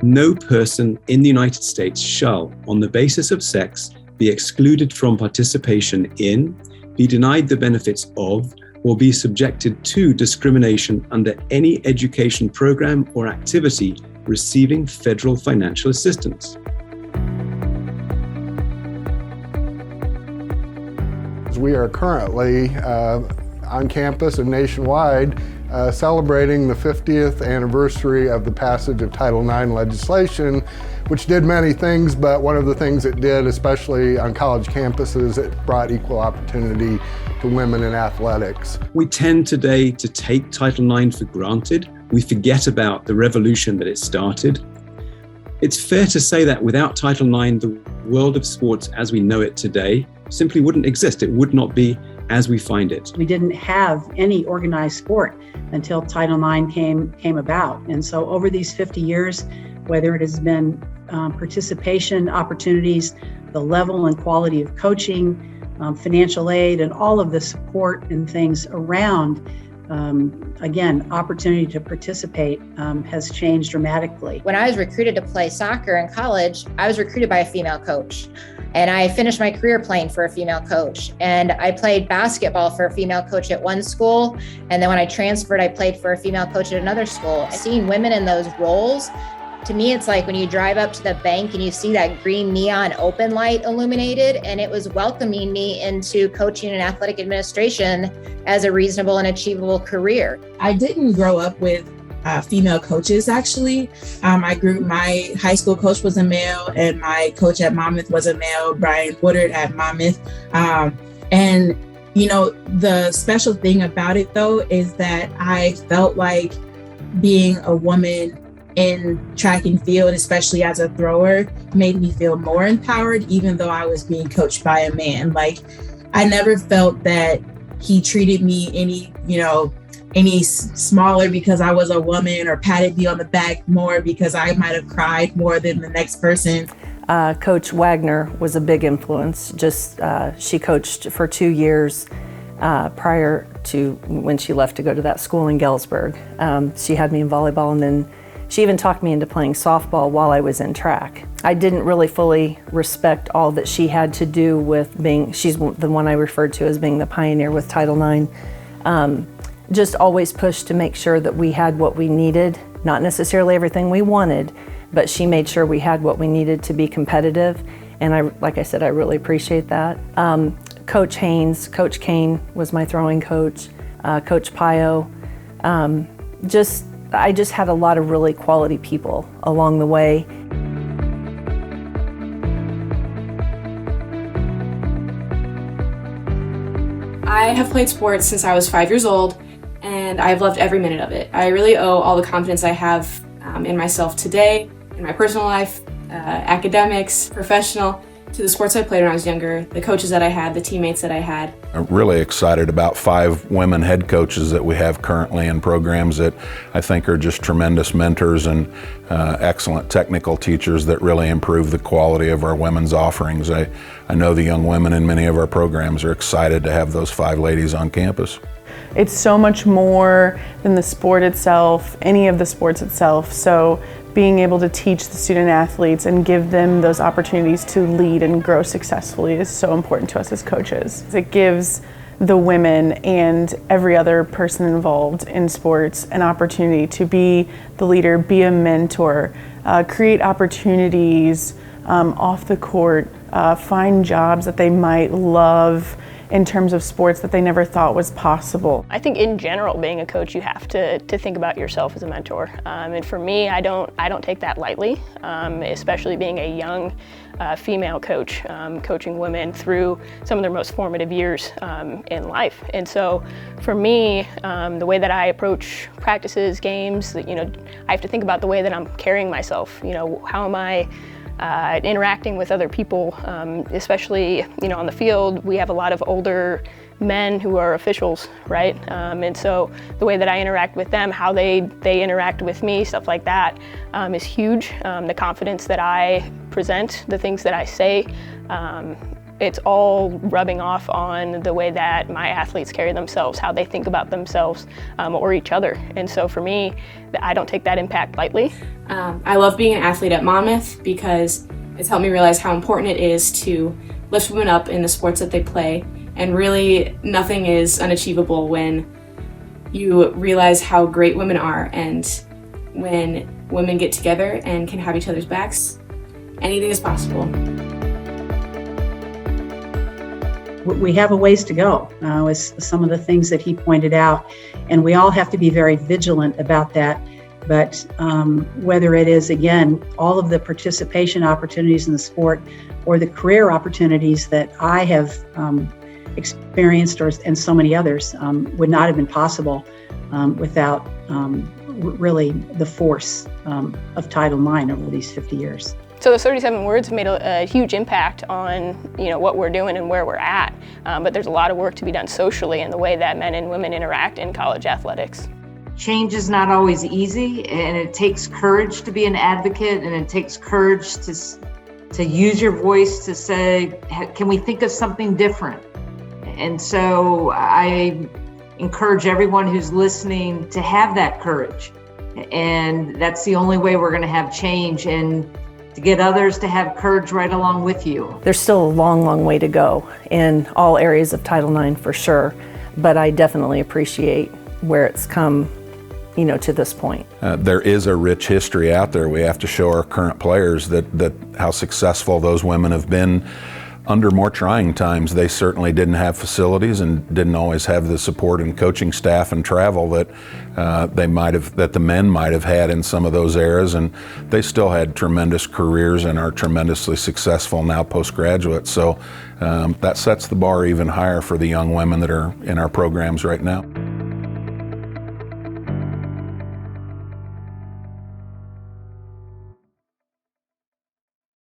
no person in the United States shall, on the basis of sex, be excluded from participation in, be denied the benefits of, or be subjected to discrimination under any education program or activity receiving federal financial assistance. We are currently on campus and nationwide celebrating the 50th anniversary of the passage of Title IX legislation, which did many things, but one of the things it did, especially on college campuses, it brought equal opportunity to women in athletics. We tend today to take Title IX for granted. We forget about the revolution that it started. It's fair to say that without Title IX, the world of sports as we know it today simply wouldn't exist. It would not be as we find it. We didn't have any organized sport until Title IX came about. And so over these 50 years, whether it has been participation opportunities, the level and quality of coaching, financial aid, and all of the support and things around, again, opportunity to participate has changed dramatically. When I was recruited to play soccer in college, I was recruited by a female coach. And I finished my career playing for a female coach. And I played basketball for a female coach at one school. And then when I transferred, I played for a female coach at another school. Seeing women in those roles, to me, it's like when you drive up to the bank and you see that green neon open light illuminated, and it was welcoming me into coaching and athletic administration as a reasonable and achievable career. I didn't grow up with female coaches, actually. My high school coach was a male, and my coach at Monmouth was a male, Brian Woodard at Monmouth. And, you know, the special thing about it, though, is that I felt like being a woman in track and field, especially as a thrower, made me feel more empowered, even though I was being coached by a man. Like, I never felt that he treated me any smaller because I was a woman, or patted me on the back more because I might have cried more than the next person. Coach Wagner was a big influence. She coached for 2 years prior to when she left to go to that school in Galesburg. She had me in volleyball, and then she even talked me into playing softball while I was in track. I didn't really fully respect all that she had to do with she's the one I referred to as being the pioneer with Title IX. Just always pushed to make sure that we had what we needed, not necessarily everything we wanted, but she made sure we had what we needed to be competitive. And like I said, I really appreciate that. Coach Haynes, Coach Kane was my throwing coach, Coach Pio. I just had a lot of really quality people along the way. I have played sports since I was 5 years old, and I've loved every minute of it. I really owe all the confidence I have in myself today, in my personal life, academics, professional, to the sports I played when I was younger, the coaches that I had, the teammates that I had. I'm really excited about 5 women head coaches that we have currently in programs that I think are just tremendous mentors and excellent technical teachers that really improve the quality of our women's offerings. I know the young women in many of our programs are excited to have those 5 ladies on campus. It's so much more than the sport itself, any of the sports itself. So being able to teach the student athletes and give them those opportunities to lead and grow successfully is so important to us as coaches. It gives the women and every other person involved in sports an opportunity to be the leader, be a mentor, create opportunities off the court, find jobs that they might love in terms of sports that they never thought was possible. I think in general, being a coach, you have to think about yourself as a mentor. And for me, I don't take that lightly, especially being a young female coach, coaching women through some of their most formative years in life. And so for me, the way that I approach practices, games, I have to think about the way that I'm carrying myself. How am I interacting with other people, especially on the field. We have a lot of older men who are officials, right? And so the way that I interact with them, how they interact with me, stuff like that, is huge. The confidence that I present, the things that I say, it's all rubbing off on the way that my athletes carry themselves, how they think about themselves or each other. And so for me, I don't take that impact lightly. I love being an athlete at Monmouth because it's helped me realize how important it is to lift women up in the sports that they play. And really, nothing is unachievable when you realize how great women are, and when women get together and can have each other's backs, anything is possible. We have a ways to go, with some of the things that he pointed out, and we all have to be very vigilant about that. But whether it is, again, all of the participation opportunities in the sport or the career opportunities that I have experienced, and so many others, would not have been possible without really the force of Title IX over these 50 years. So those 37 words have made a huge impact on what we're doing and where we're at. But there's a lot of work to be done socially in the way that men and women interact in college athletics. Change is not always easy, and it takes courage to be an advocate, and it takes courage to use your voice to say, can we think of something different? And so I encourage everyone who's listening to have that courage. And that's the only way we're going to have change, and to get others to have courage right along with you. There's still a long, long way to go in all areas of Title IX for sure, but I definitely appreciate where it's come, to this point. There is a rich history out there. We have to show our current players that how successful those women have been under more trying times. They certainly didn't have facilities and didn't always have the support and coaching staff and travel that that the men might have had in some of those eras, and they still had tremendous careers and are tremendously successful now postgraduate. So that sets the bar even higher for the young women that are in our programs right now.